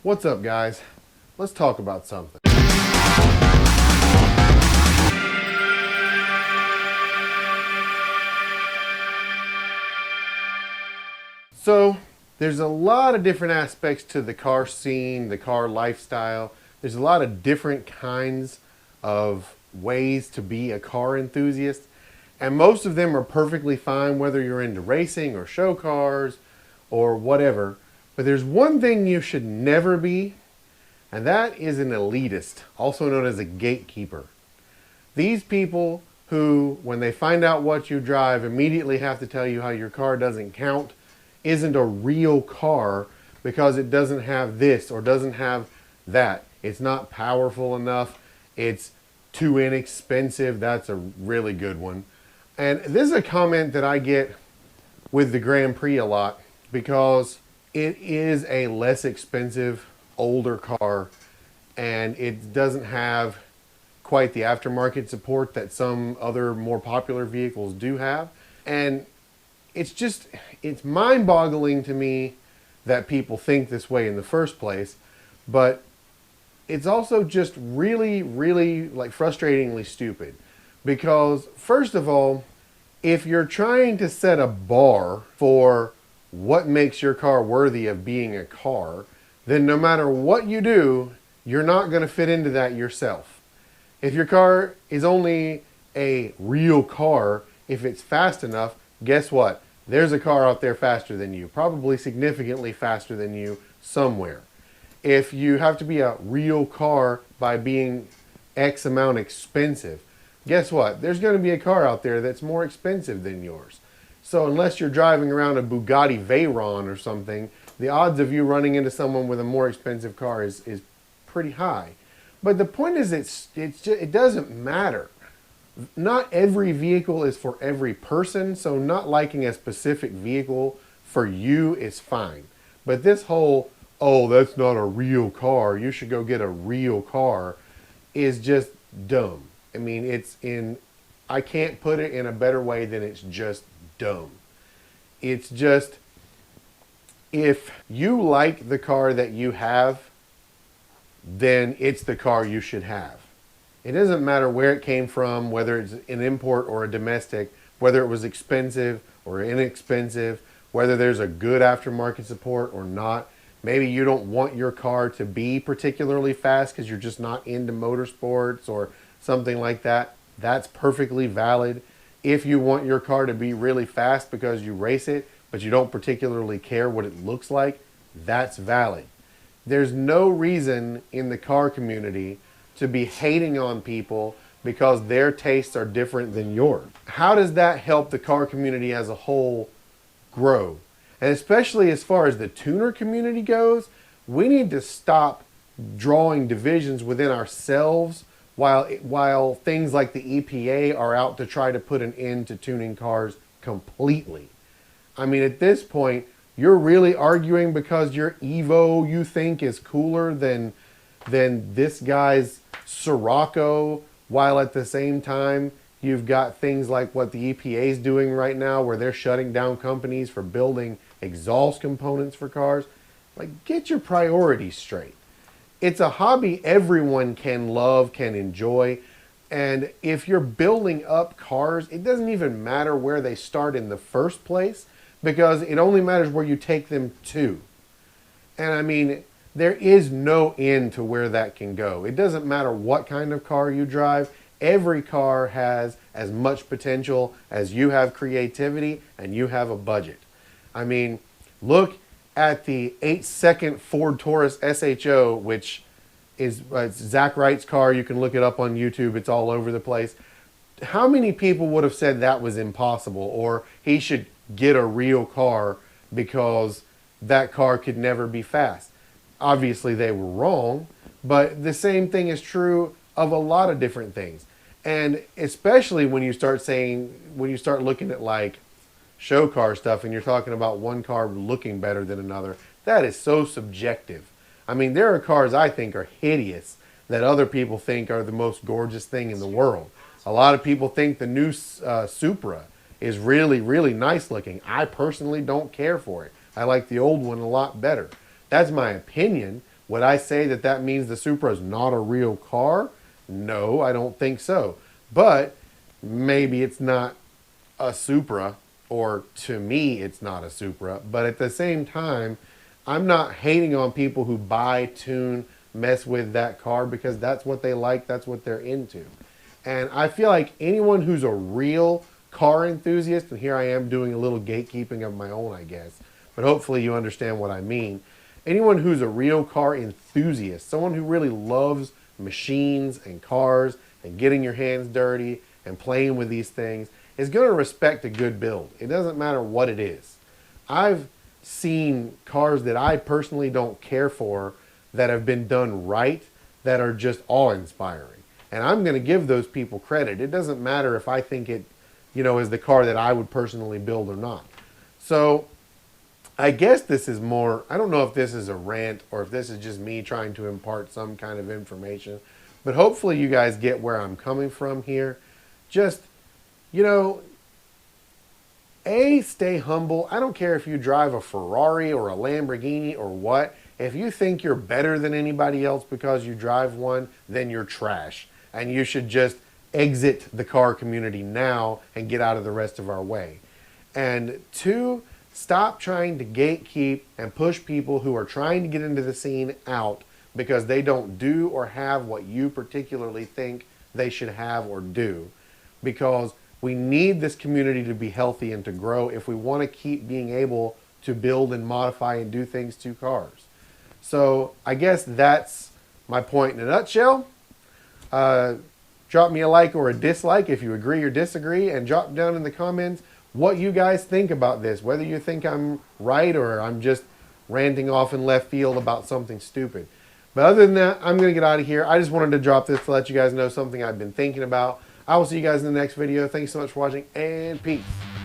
What's up, guys? Let's talk about something. So, there's a lot of different aspects to the car scene, the car lifestyle. There's a lot of different kinds of ways to be a car enthusiast, and most of them are perfectly fine whether you're into racing or show cars or whatever. But there's one thing you should never be, and that is an elitist, also known as a gatekeeper. These people who, when they find out what you drive, immediately have to tell you how your car doesn't count, isn't a real car because it doesn't have this or doesn't have that. It's not powerful enough. It's too inexpensive. That's a really good one. And this is a comment that I get with the Grand Prix a lot because it is a less expensive, older car, and it doesn't have quite the aftermarket support that some other more popular vehicles do have. And it's mind-boggling to me that people think this way in the first place, but it's also just really, really like frustratingly stupid. Because first of all, if you're trying to set a bar for what makes your car worthy of being a car, then no matter what you do, you're not going to fit into that yourself. If your car is only a real car, if it's fast enough, guess what? There's a car out there faster than you, probably significantly faster than you somewhere. If you have to be a real car by being X amount expensive, guess what? There's going to be a car out there that's more expensive than yours. So unless you're driving around a Bugatti Veyron or something, the odds of you running into someone with a more expensive car is pretty high. But the point is, it doesn't matter. Not every vehicle is for every person, so not liking a specific vehicle for you is fine. But this whole, oh, that's not a real car, you should go get a real car, is just dumb. I mean, I can't put it in a better way than it's just dumb. It's just, if you like the car that you have, then it's the car you should have. It doesn't matter where it came from, whether it's an import or a domestic, whether it was expensive or inexpensive, whether there's a good aftermarket support or not. Maybe you don't want your car to be particularly fast because you're just not into motorsports or something like that. That's perfectly valid. If you want your car to be really fast because you race it, but you don't particularly care what it looks like, that's valid. There's no reason in the car community to be hating on people because their tastes are different than yours. How does that help the car community as a whole grow? And especially as far as the tuner community goes, we need to stop drawing divisions within ourselves while things like the EPA are out to try to put an end to tuning cars completely. I mean, at this point, you're really arguing because your Evo you think is cooler than this guy's Sirocco, while at the same time you've got things like what the EPA is doing right now where they're shutting down companies for building exhaust components for cars. Like, get your priorities straight. It's a hobby everyone can love, can enjoy, and if you're building up cars, it doesn't even matter where they start in the first place because it only matters where you take them to. And I mean, there is no end to where that can go. It doesn't matter what kind of car you drive. Every car has as much potential as you have creativity and you have a budget. I mean, look at the 8-second Ford Taurus SHO, which is Zach Wright's car. You can look it up on YouTube. It's all over the place. How many people would have said that was impossible or he should get a real car because that car could never be fast? Obviously they were wrong, but the same thing is true of a lot of different things. And especially when you start looking at like show car stuff and you're talking about one car looking better than another, that is so subjective. I mean, there are cars I think are hideous that other people think are the most gorgeous thing in the world. A lot of people think the new Supra is really, really nice looking. I personally don't care for it. I like the old one a lot better. That's my opinion, Would I say that that means the Supra is not a real car? No, I don't think so. But maybe it's not a Supra, or to me, it's not a Supra. But at the same time, I'm not hating on people who buy, tune, mess with that car because that's what they like, that's what they're into. And I feel like anyone who's a real car enthusiast, and here I am doing a little gatekeeping of my own, I guess, but hopefully you understand what I mean. Anyone who's a real car enthusiast, someone who really loves machines and cars and getting your hands dirty and playing with these things, is going to respect a good build. It doesn't matter what it is. I've seen cars that I personally don't care for that have been done right that are just awe-inspiring. And I'm going to give those people credit. It doesn't matter if I think it, is the car that I would personally build or not. So I guess this is more, I don't know if this is a rant or if this is just me trying to impart some kind of information, but hopefully you guys get where I'm coming from here. Just, stay humble. I don't care if you drive a Ferrari or a Lamborghini or what. If you think you're better than anybody else because you drive one, then you're trash. And you should just exit the car community now and get out of the rest of our way. And two, stop trying to gatekeep and push people who are trying to get into the scene out because they don't do or have what you particularly think they should have or do. Because we need this community to be healthy and to grow if we want to keep being able to build and modify and do things to cars. So I guess that's my point in a nutshell. Drop me a like or a dislike if you agree or disagree, and drop down in the comments what you guys think about this, whether you think I'm right or I'm just ranting off in left field about something stupid. But other than that, I'm going to get out of here. I just wanted to drop this to let you guys know something I've been thinking about. I will see you guys in the next video. Thanks so much for watching, and peace.